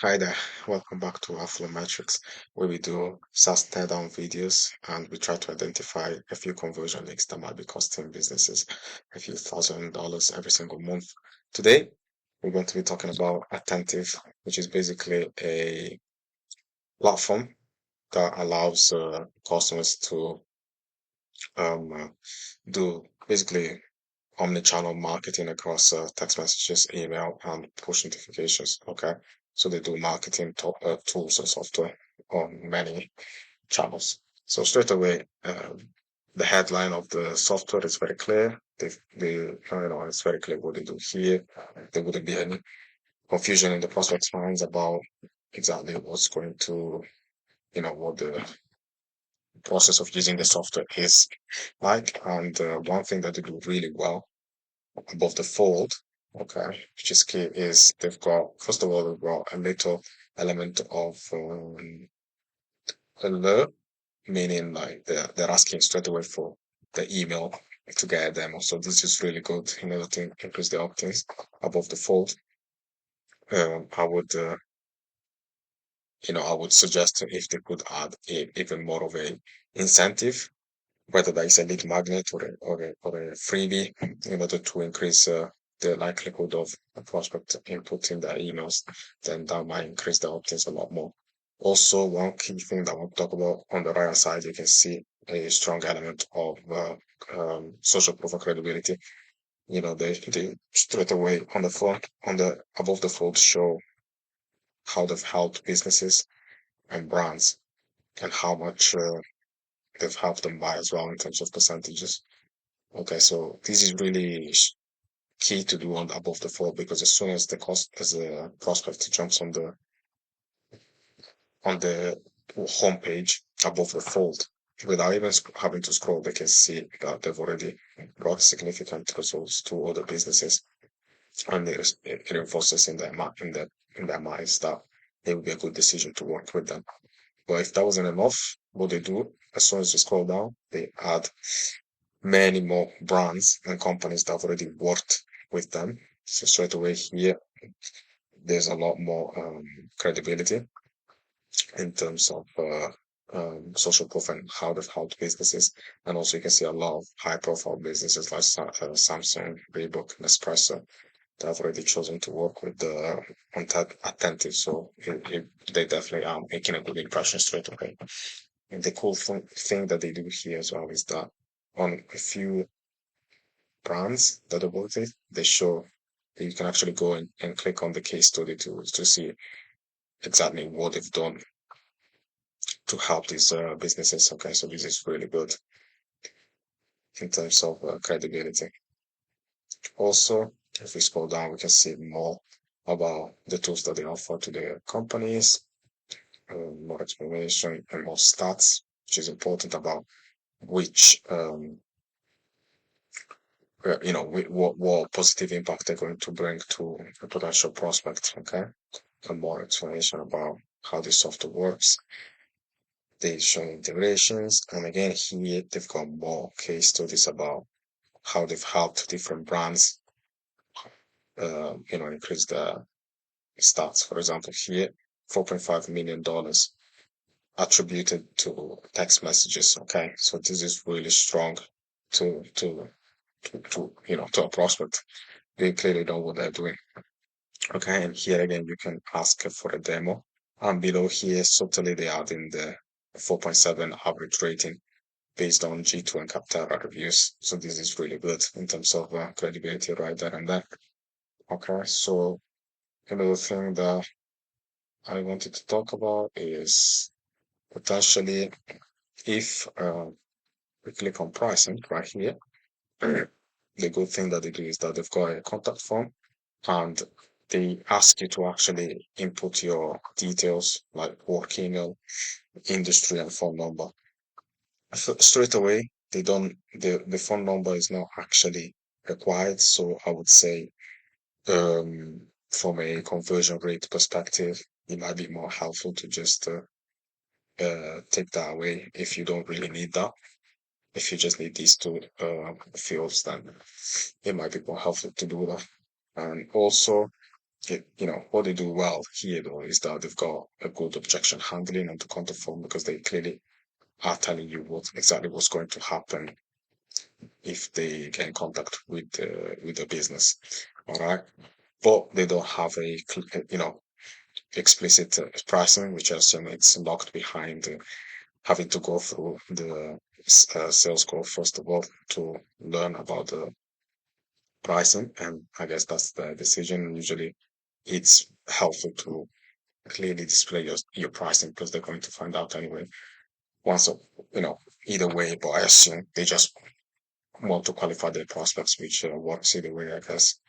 Hi there, welcome back to our Metrics, where we do SaaS teardown videos and we try to identify a few conversion links that might be costing businesses a few $1,000s every single month. Today, we're going to be talking about Attentive, which is basically a platform that allows customers to um, uh, do basically omni-channel marketing across text messages, email, and push notifications. Okay, so they do marketing tools and software on many channels. So straight away, the headline of the software is very clear. It's very clear what they do here. There wouldn't be any confusion in the prospects' minds about exactly what's going to, what the process of using the software is like. And one thing that they do really well above the fold, okay, which is key, is they've got, first of all, they've got a little element of alert, meaning like they're asking straight away for the email to get a demo. So this is really good in order to increase the opt-ins above the fold. I would, I would suggest if they could add even more of a incentive, whether that is a lead magnet or a freebie, in order to increase the likelihood of a prospect inputting their emails, then that might increase the opt-ins a lot more. Also, one key thing that we'll talk about on the right side, you can see a strong element of social proof of credibility. They straight away on the front, on the above the fold, show how they've helped businesses and brands and how much they've helped them buy as well in terms of percentages. Okay, so this is really key to do on above the fold, because as soon as the prospect jumps on the homepage above the fold, without even having to scroll, they can see that they've already brought significant results to other businesses, and it reinforces in their minds that it would be a good decision to work with them. But if that wasn't enough, what they do, as soon as you scroll down, they add many more brands and companies that have already worked with them. So straight away here, there's a lot more credibility in terms of social proof and how they've helped businesses. And also you can see a lot of high profile businesses like Samsung, Reebok, Nespresso that have already chosen to work with the Attentive. So they definitely are making a good impression straight away. And the cool thing that they do here as well is that on a few brands that are worth it, they show that you can actually go and click on the case study to see exactly what they've done to help these businesses. Okay, so this is really good in terms of credibility. Also, if we scroll down, we can see more about the tools that they offer to their companies, more explanation and more stats, which is important about which what positive impact they're going to bring to a potential prospect. Okay, and more explanation about how this software works. They show integrations, and again here they've got more case studies about how they've helped different brands, increase the stats. For example, here $4.5 million attributed to text messages. Okay, so this is really strong to a prospect. They clearly know what they're doing. Okay, and here again, you can ask for a demo. And below here, subtly they add in the 4.7 average rating based on G2 and Capterra reviews. So this is really good in terms of credibility right there and there. Okay, so another thing that I wanted to talk about is potentially if we click on pricing right here, the good thing that they do is that they've got a contact form and they ask you to actually input your details like work email, industry, and phone number. Straight away, they don't, the phone number is not actually required. So I would say, from a conversion rate perspective, it might be more helpful to just take that away if you don't really need that. If you just need these two fields, then it might be more helpful to do that. And also, what they do well here though is that they've got a good objection handling and the contact form because they clearly are telling you what's going to happen if they get in contact with the business. All right, but they don't have explicit pricing, which I assume it's locked behind having to go through the sales call first of all to learn about the pricing, and I guess that's the decision. Usually, it's helpful to clearly display your pricing because they're going to find out anyway. Once, you know, either way, but I assume they just want to qualify their prospects, which works either way, I guess.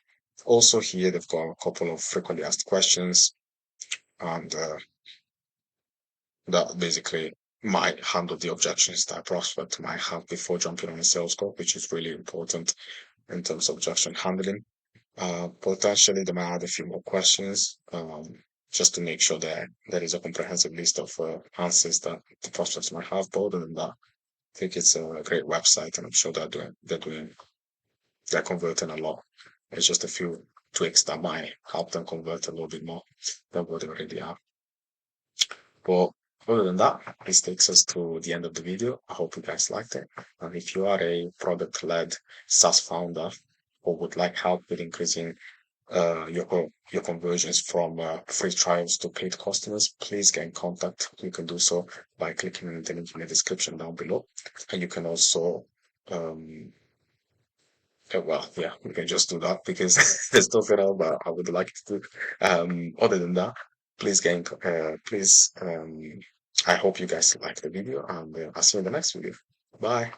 Also, here they've got a couple of frequently asked questions, and that basically might handle the objections that a prospect might have before jumping on a sales call, which is really important in terms of objection handling. Potentially, they might add a few more questions just to make sure that there is a comprehensive list of answers that the prospects might have. But other than that, I think it's a great website, and I'm sure they're converting a lot. It's just a few tweaks that might help them convert a little bit more than what they already are. But other than that, this takes us to the end of the video. I hope you guys liked it. And if you are a product-led SaaS founder or would like help with increasing your conversions from free trials to paid customers, please get in contact. You can do so by clicking the link in the description down below. And you can also um, well, yeah, we can just do that because there's nothing else that I would like to do. Other than that, please, I hope you guys like the video and I'll see you in the next video. Bye.